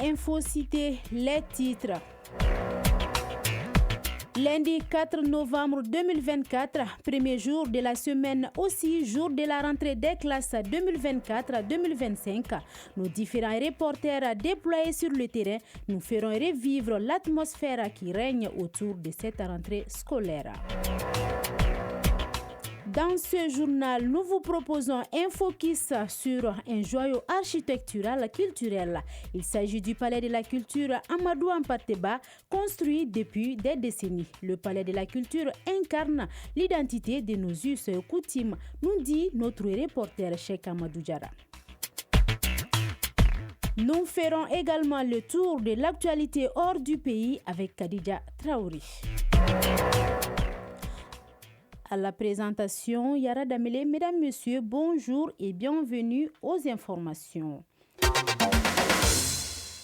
Info Cité, les titres. Lundi 4 novembre 2024, premier jour de la semaine, aussi jour de la rentrée des classes 2024-2025. Nos différents reporters déployés sur le terrain nous feront revivre l'atmosphère qui règne autour de cette rentrée scolaire. Dans ce journal, nous vous proposons un focus sur un joyau architectural culturel. Il s'agit du Palais de la Culture Amadou Hampâté-Bâ, construit depuis des décennies. Le Palais de la Culture incarne l'identité de nos us et coutumes, nous dit notre reporter Cheikh Amadou Diarra. Nous ferons également le tour de l'actualité hors du pays avec Khadija Traoré. À la présentation, Yara Damele, mesdames, messieurs, bonjour et bienvenue aux informations.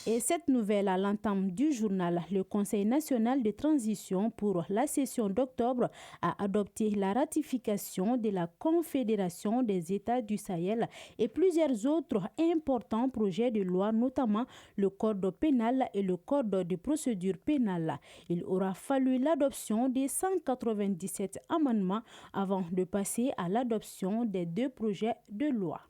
Et cette nouvelle à l'entame du journal, le Conseil national de transition pour la session d'octobre a adopté la ratification de la Confédération des États du Sahel et plusieurs autres importants projets de loi, notamment le Code pénal et le Code de procédure pénale. Il aura fallu l'adoption des 197 amendements avant de passer à l'adoption des deux projets de loi.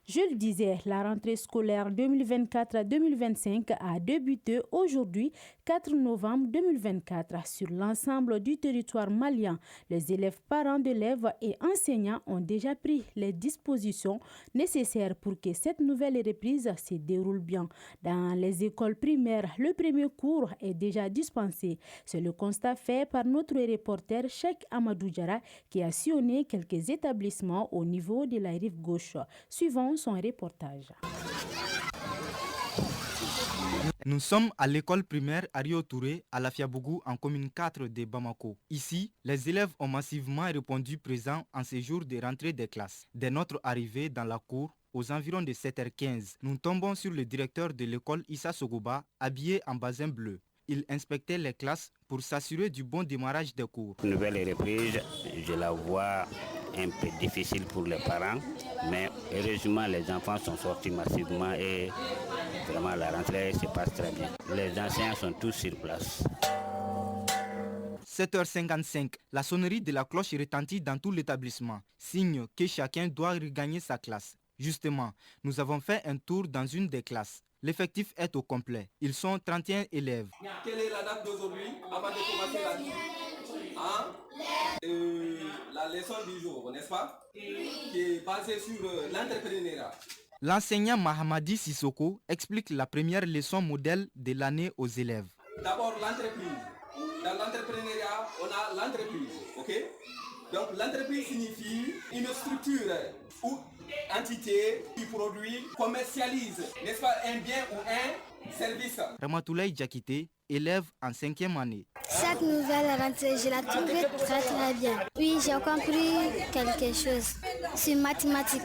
Je le disais, la rentrée scolaire 2024-2025 a débuté aujourd'hui, 4 novembre 2024, sur l'ensemble du territoire malien. Les élèves, parents d'élèves et enseignants ont déjà pris les dispositions nécessaires pour que cette nouvelle reprise se déroule bien. Dans les écoles primaires, le premier cours est déjà dispensé. C'est le constat fait par notre reporter Cheikh Amadou Diarra qui a sillonné quelques établissements au niveau de la rive gauche. Suivant son reportage. Nous sommes à l'école primaire Ario Touré à Lafiabougou en commune 4 de Bamako. Ici, les élèves ont massivement répondu présents en ces jours de rentrée des classes. Dès notre arrivée dans la cour, aux environs de 7h15, nous tombons sur le directeur de l'école Issa Sogoba, habillé en basin bleu. Il inspectait les classes pour s'assurer du bon démarrage des cours. Nouvelle reprise, je la vois un peu difficile pour les parents, mais heureusement les enfants sont sortis massivement et vraiment la rentrée se passe très bien. Les enseignants sont tous sur place. 7h55, la sonnerie de la cloche retentit dans tout l'établissement, signe que chacun doit regagner sa classe. Justement, nous avons fait un tour dans une des classes. L'effectif est au complet. Ils sont 31 élèves. Quelle est la date d'aujourd'hui avant de commencer la leçon du jour, n'est-ce pas? Qui est basée sur l'entrepreneuriat. L'enseignant Mahamadi Sissoko explique la première leçon modèle de l'année aux élèves. D'abord l'entreprise. Dans l'entrepreneuriat, on a l'entreprise, ok? Donc l'entreprise signifie une structure ou entité qui produit, commercialise, n'est-ce pas, un bien ou un service. Ramatoulaye Diakité, élève en 5e année. Cette nouvelle rentrée, je la trouve très très bien. Puis j'ai compris quelque chose sur mathématiques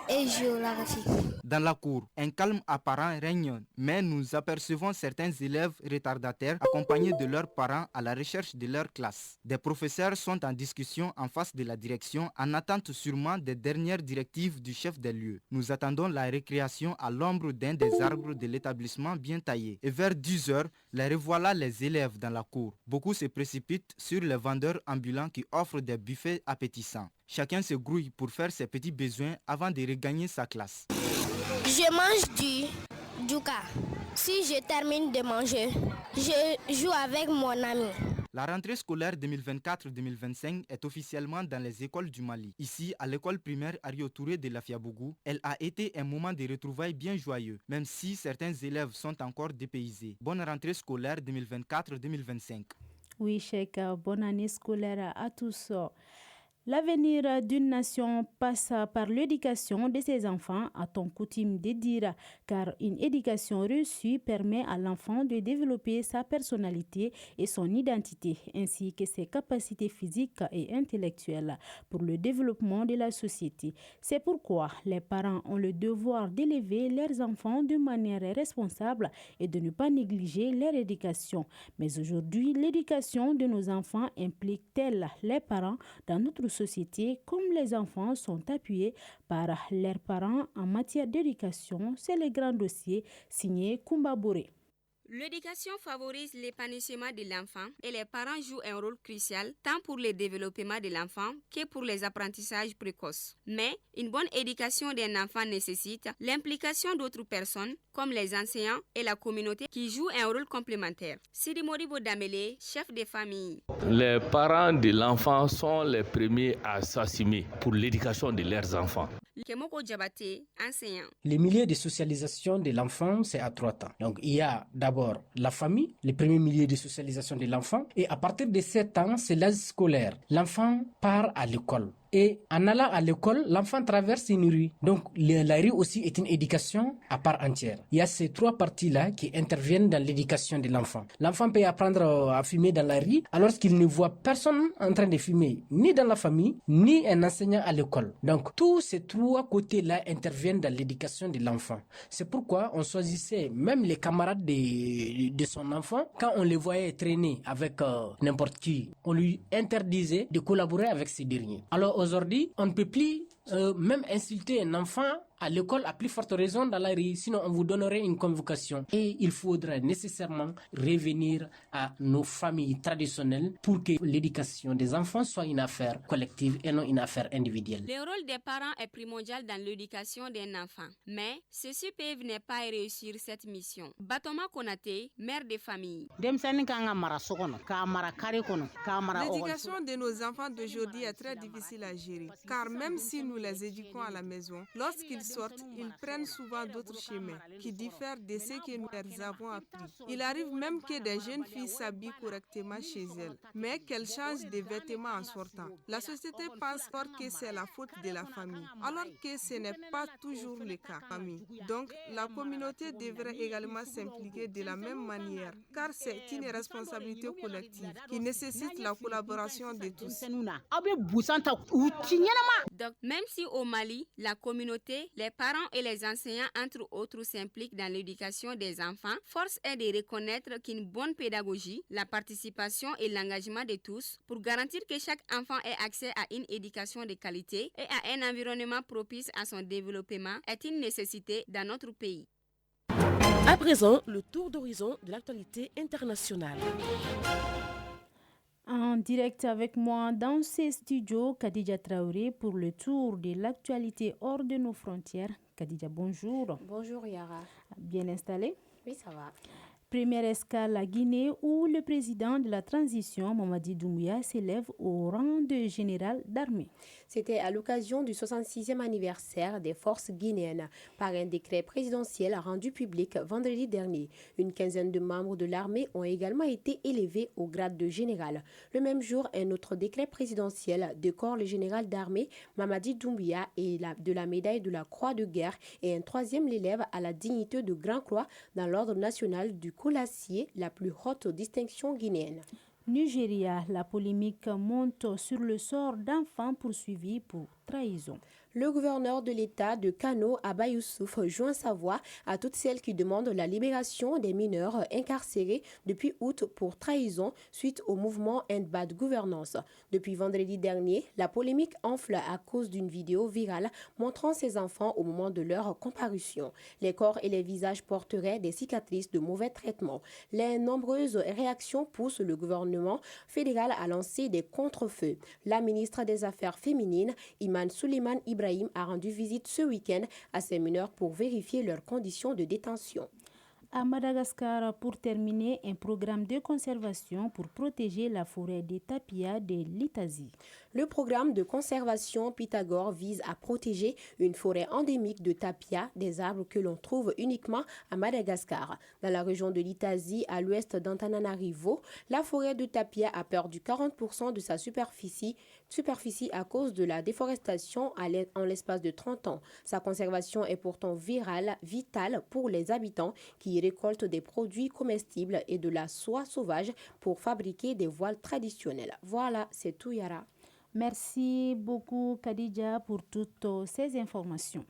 et géographie. Dans la cour, un calme apparent règne, mais nous apercevons certains élèves retardataires accompagnés de leurs parents à la recherche de leur classe. Des professeurs sont en discussion en face de la direction en attente sûrement des dernières directives du chef des lieux. Nous attendons la récréation à l'ombre d'un des arbres de l'établissement bien taillé. Et vers 10h, les revoilà les élèves dans la cour. Beaucoup se précipitent sur les vendeurs ambulants qui offrent des buffets appétissants. Chacun se grouille pour faire ses petits besoins avant de regagner sa classe. Je mange du djouka. Si je termine de manger, je joue avec mon ami. La rentrée scolaire 2024-2025 est officiellement dans les écoles du Mali. Ici, à l'école primaire Ario Touré de Lafiabougou, elle a été un moment de retrouvailles bien joyeux, même si certains élèves sont encore dépaysés. Bonne rentrée scolaire 2024-2025. Oui, Cheikh, bonne année scolaire à tous. L'avenir d'une nation passe par l'éducation de ses enfants, a-t-on coutume de dire, car une éducation reçue permet à l'enfant de développer sa personnalité et son identité, ainsi que ses capacités physiques et intellectuelles pour le développement de la société. C'est pourquoi les parents ont le devoir d'élever leurs enfants de manière responsable et de ne pas négliger leur éducation. Mais aujourd'hui, l'éducation de nos enfants implique-t-elle les parents dans notre société, comme les enfants sont appuyés par leurs parents en matière d'éducation. C'est le grand dossier signé Kumba Boré. L'éducation favorise l'épanouissement de l'enfant et les parents jouent un rôle crucial tant pour le développement de l'enfant que pour les apprentissages précoces. Mais une bonne éducation d'un enfant nécessite l'implication d'autres personnes comme les enseignants et la communauté qui jouent un rôle complémentaire. Sidi Modibo Damele, chef de famille. Les parents de l'enfant sont les premiers à s'assumer pour l'éducation de leurs enfants. Kemoko Diabaté, enseignant. Les milieux de socialisation de l'enfant, c'est à 3 temps. Donc, il y a d'abord la famille, le premier milieu de socialisation de l'enfant. Et à partir de 7 ans, c'est l'âge scolaire. L'enfant part à l'école. Et en allant à l'école, l'enfant traverse une rue. Donc, la rue aussi est une éducation à part entière. Il y a ces 3 parties-là qui interviennent dans l'éducation de l'enfant. L'enfant peut apprendre à fumer dans la rue alors qu'il ne voit personne en train de fumer, ni dans la famille, ni un enseignant à l'école. Donc, tous ces 3 côtés-là interviennent dans l'éducation de l'enfant. C'est pourquoi on choisissait même les camarades de son enfant. Quand on les voyait traîner avec n'importe qui, on lui interdisait de collaborer avec ces derniers. Alors, aujourd'hui, on ne peut plus même insulter un enfant à l'école, à plus forte raison dans la rue, sinon on vous donnerait une convocation. Et il faudra nécessairement revenir à nos familles traditionnelles pour que l'éducation des enfants soit une affaire collective et non une affaire individuelle. Le rôle des parents est primordial dans l'éducation d'un enfant, mais ceux-ci peuvent ne pas réussir cette mission. Batoma Konaté, mère de famille. L'éducation de nos enfants d'aujourd'hui est très difficile à gérer, car même si nous les éduquons à la maison, lorsqu'ils sortent, ils prennent souvent d'autres chemins qui diffèrent de ce que nous leur avons appris. Il arrive même que des jeunes filles s'habillent correctement chez elles, mais qu'elles changent de vêtements en sortant. La société pense fort que c'est la faute de la famille, alors que ce n'est pas toujours le cas. Donc, la communauté devrait également s'impliquer de la même manière, car c'est une responsabilité collective qui nécessite la collaboration de tous. Donc, même si au Mali, la communauté, les parents et les enseignants, entre autres, s'impliquent dans l'éducation des enfants, force est de reconnaître qu'une bonne pédagogie, la participation et l'engagement de tous pour garantir que chaque enfant ait accès à une éducation de qualité et à un environnement propice à son développement est une nécessité dans notre pays. À présent, le tour d'horizon de l'actualité internationale. En direct avec moi dans ces studios, Khadija Traoré pour le tour de l'actualité hors de nos frontières. Khadija, bonjour. Bonjour Yara. Bien installé? Oui, ça va. Première escale à Guinée où le président de la transition, Mamadi Doumbouya, s'élève au rang de général d'armée. C'était à l'occasion du 66e anniversaire des forces guinéennes par un décret présidentiel rendu public vendredi dernier. Une quinzaine de membres de l'armée ont également été élevés au grade de général. Le même jour, un autre décret présidentiel décore le général d'armée Mamadi Doumbouya et de la médaille de la Croix de guerre et un troisième l'élève à la dignité de Grand Croix dans l'ordre national du Colassier, la plus haute distinction guinéenne. Nigeria, la polémique monte sur le sort d'enfants poursuivis pour trahison. Le gouverneur de l'État de Kano, Abba Youssouf, joint sa voix à toutes celles qui demandent la libération des mineurs incarcérés depuis août pour trahison suite au mouvement End Bad Governance. Depuis vendredi dernier, la polémique enfle à cause d'une vidéo virale montrant ces enfants au moment de leur comparution. Les corps et les visages porteraient des cicatrices de mauvais traitements. Les nombreuses réactions poussent le gouvernement fédéral à lancer des contre-feux. La ministre des Affaires féminines, Iman Suleiman Ibrahim, a rendu visite ce week-end à ces mineurs pour vérifier leurs conditions de détention. À Madagascar, pour terminer, un programme de conservation pour protéger la forêt des tapias de l'Itasie. Le programme de conservation Pythagore vise à protéger une forêt endémique de tapia, des arbres que l'on trouve uniquement à Madagascar. Dans la région de l'Itasie, à l'ouest d'Antananarivo, la forêt de tapia a perdu 40% de sa superficie à cause de la déforestation en l'espace de 30 ans. Sa conservation est pourtant vitale pour les habitants qui récoltent des produits comestibles et de la soie sauvage pour fabriquer des voiles traditionnelles. Voilà, c'est tout Yara. Merci beaucoup Khadija pour toutes ces informations.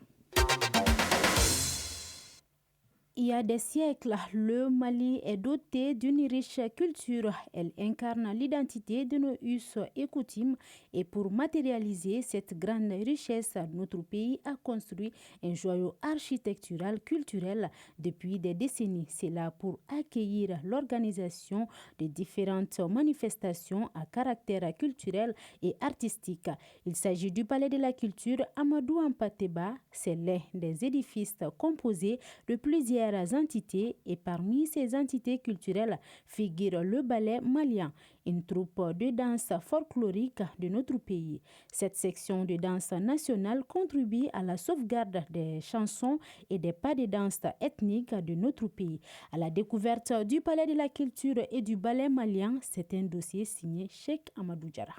Il y a des siècles, le Mali est doté d'une riche culture. Elle incarne l'identité de nos us et coutumes. Et pour matérialiser cette grande richesse, notre pays a construit un joyau architectural culturel depuis des décennies. C'est là pour accueillir l'organisation de différentes manifestations à caractère culturel et artistique. Il s'agit du Palais de la Culture Amadou Hampâté-Bâ. C'est l'un des édifices composés de plusieurs entités et parmi ces entités culturelles figure le ballet malien, une troupe de danse folklorique de notre pays. Cette section de danse nationale contribue à la sauvegarde des chansons et des pas de danse ethniques de notre pays. À la découverte du Palais de la Culture et du ballet malien, c'est un dossier signé Cheikh Amadou Diarra.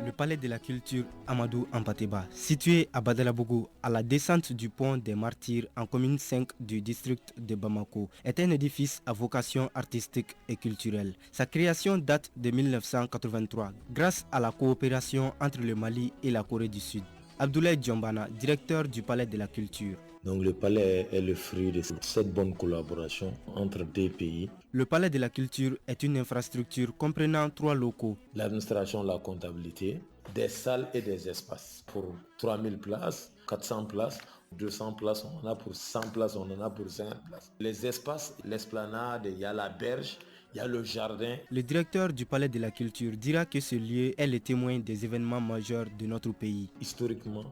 Le Palais de la Culture Amadou Hampâté-Bâ, situé à Badalabougou, à la descente du pont des Martyrs en commune 5 du district de Bamako, est un édifice à vocation artistique et culturelle. Sa création date de 1983 grâce à la coopération entre le Mali et la Corée du Sud. Abdoulaye Djombana, directeur du Palais de la Culture. Donc le palais est le fruit de cette bonne collaboration entre deux pays. Le Palais de la Culture est une infrastructure comprenant 3 locaux. L'administration, la comptabilité, des salles et des espaces. Pour 3000 places, 400 places, 200 places, on en a pour 100 places, on en a pour 50 places. Les espaces, l'esplanade, il y a la berge, il y a le jardin. Le directeur du Palais de la Culture dira que ce lieu est le témoin des événements majeurs de notre pays. Historiquement,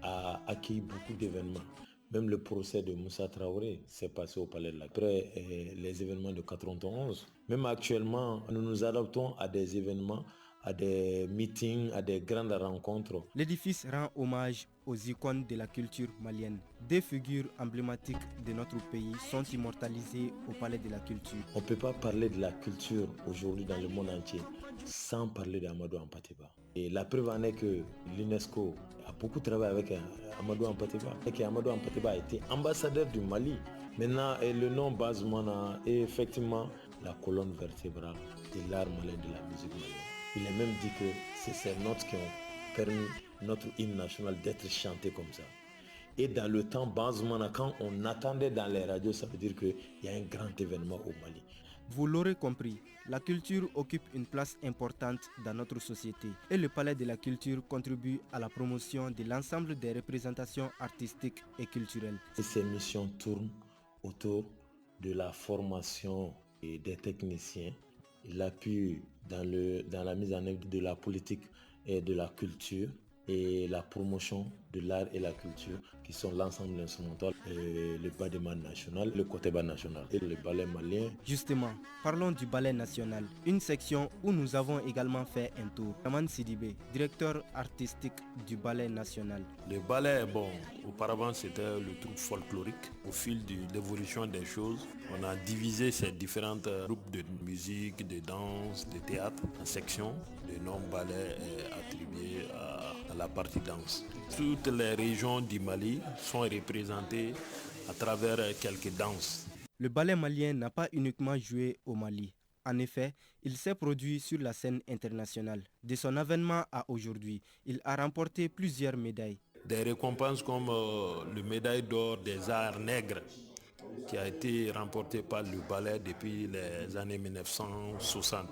a accueilli beaucoup d'événements. Même le procès de Moussa Traoré s'est passé au Palais de la Culture. Après les événements de 91, même actuellement, nous nous adaptons à des événements, à des meetings, à des grandes rencontres. L'édifice rend hommage aux icônes de la culture malienne. Des figures emblématiques de notre pays sont immortalisées au Palais de la Culture. On ne peut pas parler de la culture aujourd'hui dans le monde entier sans parler d'Amadou Hampâté-Bâ. Et la preuve en est que l'UNESCO a beaucoup travaillé avec Amadou Hampâté-Bâ. Et qu'Amadou Hampâté-Bâ a été ambassadeur du Mali. Maintenant, le nom Bazmouna est effectivement la colonne vertébrale de l'art malien, de la musique malienne. Il a même dit que c'est ces notes qui ont permis notre hymne national d'être chanté comme ça. Et dans le temps Bazmouna, quand on attendait dans les radios, ça veut dire qu'il y a un grand événement au Mali. Vous l'aurez compris, la culture occupe une place importante dans notre société et le Palais de la Culture contribue à la promotion de l'ensemble des représentations artistiques et culturelles. Et ces missions tournent autour de la formation des techniciens, l'appui dans la mise en œuvre de la politique et de la culture et la promotion de l'art et la culture qui sont l'ensemble instrumental, le Badema national, le Koteba national et le ballet malien. Justement, parlons du ballet national, une section où nous avons également fait un tour. Raman Sidibé, directeur artistique du ballet national. Le ballet, auparavant c'était le troupe folklorique. Au fil de l'évolution des choses, on a divisé ces différentes groupes de musique, de danse, de théâtre en sections. Le nom ballet est attribué à la partie danse. Toutes les régions du Mali sont représentées à travers quelques danses. Le ballet malien n'a pas uniquement joué au Mali. En effet, il s'est produit sur la scène internationale. De son avènement à aujourd'hui, il a remporté plusieurs médailles. Des récompenses comme le médaille d'or des arts nègres qui a été remporté par le ballet depuis les années 1960.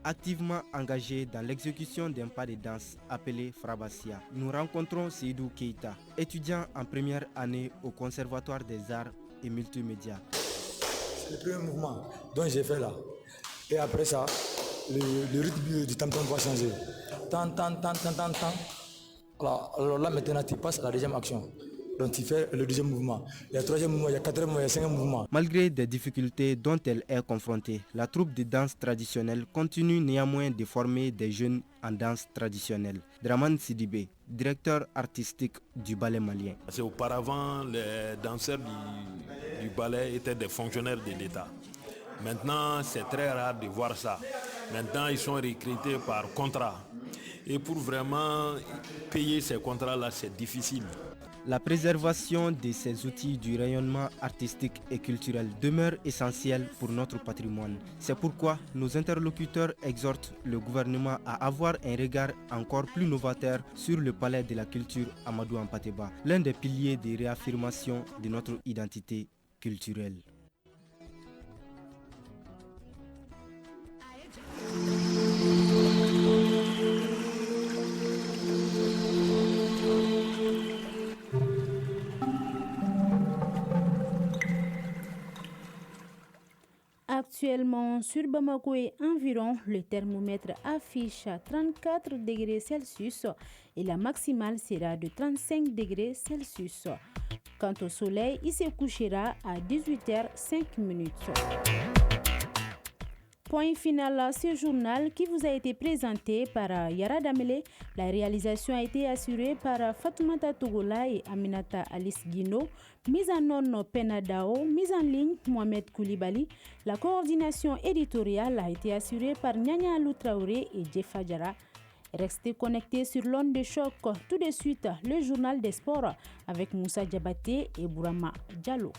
Activement engagé dans l'exécution d'un pas de danse appelé Frabassia, nous rencontrons Seydou Keita, étudiant en première année au Conservatoire des Arts et Multimédia. C'est le premier mouvement dont j'ai fait là. Et après ça, le rythme du tam-tam va changer. Tant. Alors là maintenant tu passes à la deuxième action. Donc tu fais le deuxième mouvement, il y a le troisième mouvement, il y a le quatrième mouvement, il y a le cinquième mouvement. Malgré des difficultés dont elle est confrontée, la troupe de danse traditionnelle continue néanmoins de former des jeunes en danse traditionnelle. Draman Sidibé, directeur artistique du ballet malien. Auparavant, les danseurs du ballet étaient des fonctionnaires de l'État. Maintenant, c'est très rare de voir ça. Maintenant, ils sont recrutés par contrat. Et pour vraiment payer ces contrats-là, c'est difficile. La préservation de ces outils du rayonnement artistique et culturel demeure essentielle pour notre patrimoine. C'est pourquoi nos interlocuteurs exhortent le gouvernement à avoir un regard encore plus novateur sur le palais de la culture Amadou Hampâté-Bâ, l'un des piliers de réaffirmation de notre identité culturelle. Actuellement, sur Bamako et environ, le thermomètre affiche 34 degrés Celsius et la maximale sera de 35 degrés Celsius. Quant au soleil, il se couchera à 18h05. Point final à ce journal qui vous a été présenté par Yara Damele. La réalisation a été assurée par Fatoumata Togola et Aminata Alice Guino. Mise en onde Penadao, mise en ligne Mohamed Koulibaly. La coordination éditoriale a été assurée par Nyanya Alou Traoré et Jefa Jara. Restez connectés sur l'onde de choc. Tout de suite, le journal des sports avec Moussa Diabaté et Bourama Diallo.